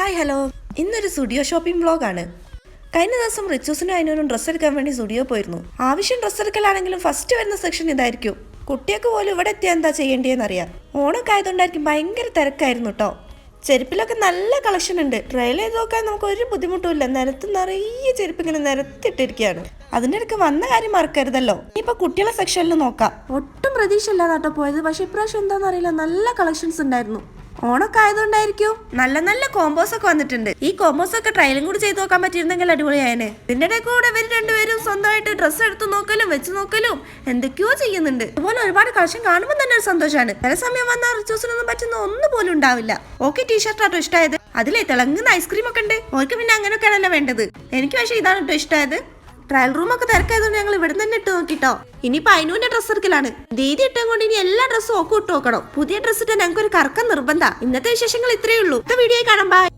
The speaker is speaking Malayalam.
ഹായ് ഹലോ, ഇന്നൊരു സ്റ്റുഡിയോ ഷോപ്പിംഗ് വ്ളോഗാണ്. കഴിഞ്ഞ ദിവസം റിച്ചൂസിനും അതിനൊരു ഡ്രസ്സ് എടുക്കാൻ വേണ്ടി സ്റ്റുഡിയോ പോയിരുന്നു. ആവശ്യം ഡ്രസ്സ് എടുക്കലാണെങ്കിലും ഫസ്റ്റ് വരുന്ന സെക്ഷൻ ഇതായിരിക്കും. കുട്ടിയൊക്കെ പോലും ഇവിടെ എത്തിയാൽ എന്താ ചെയ്യേണ്ടതെന്നറിയാം. ഓണൊക്കെ ആയതുകൊണ്ടായിരിക്കും ഭയങ്കര തിരക്കായിരുന്നു കേട്ടോ. ചെരുപ്പിലൊക്കെ നല്ല കളക്ഷൻ ഉണ്ട്. ട്രയൽ ചെയ്ത് നോക്കാൻ നമുക്ക് ഒരു ബുദ്ധിമുട്ടുമില്ല. നിരത്ത് നിറയെ ചെരുപ്പ് ഇങ്ങനെ നിരത്തിട്ടിരിക്കുകയാണ്. അതിൻ്റെ ഇടയ്ക്ക് വന്ന കാര്യം മറക്കരുതല്ലോ. ഇപ്പൊ കുട്ടികളെ സെക്ഷനിൽ നോക്കാം. ഒട്ടും പ്രതീക്ഷ ഇല്ലാതാട്ടോ പോയത്. പക്ഷെ ഇപ്രാവശ്യം എന്താണെന്നറിയില്ല, നല്ല കളക്ഷൻസ് ഉണ്ടായിരുന്നു. ഓണൊക്കെ ആയതുകൊണ്ടായിരിക്കും നല്ല നല്ല കോമ്പോസ് ഒക്കെ വന്നിട്ടുണ്ട്. ഈ കോമ്പോസ് ഒക്കെ ട്രയലും കൂടി ചെയ്ത് നോക്കാൻ പറ്റിയിരുന്നെങ്കിൽ അടിപൊളിയായനെ. ഇതിന്റെ ഇടയിൽ കൂടെ ഇവർ രണ്ടുപേരും സ്വന്തമായിട്ട് ഡ്രസ്സ് എടുത്തു നോക്കലും വെച്ച് നോക്കലും എന്തൊക്കെയോ ചെയ്യുന്നുണ്ട്. അതുപോലെ ഒരുപാട് കളക്ഷൻ കാണുമ്പോൾ തന്നെ ഒരു സന്തോഷമാണ്. പല സമയം വന്നാൽ റിച്ചൂസിനൊന്നും പറ്റുന്ന ഒന്നും പോലും ഉണ്ടാവില്ല. ഓക്കെ, ടീഷർട്ട് ആട്ടോ ഇഷ്ടമായത്. അതിലെ തിളങ്ങുന്ന ഐസ്ക്രീം ഒക്കെ ഉണ്ട്. ഓർക്ക് പിന്നെ അങ്ങനെയൊക്കെയാണല്ലോ വേണ്ടത്. എനിക്ക് പക്ഷേ ഇതാണ് കേട്ടോ ഇഷ്ടമായത്. ട്രയൽ റൂം ഒക്കെ തിരക്കായതുകൊണ്ട് ഞങ്ങൾ ഇവിടെ തന്നെ ഇട്ട് നോക്കിട്ടോ. ഇനിയിപ്പോ അയിനുവിന്റെ ഡ്രസ്സ് എടുക്കലാണ്. ദീദി ഇട്ടും കൊണ്ട് ഇനി എല്ലാ ഡ്രസ്സും ഒക്കെ ഇട്ട് നോക്കണം. പുതിയ ഡ്രസ്സ് ഇട്ട് ഞങ്ങൾക്ക് ഒരു കറക്കം നിർബന്ധ. ഇന്നത്തെ വിശേഷങ്ങൾ ഇത്രയേ ഉള്ളൂ. വീഡിയോ കാണാം. ബൈ.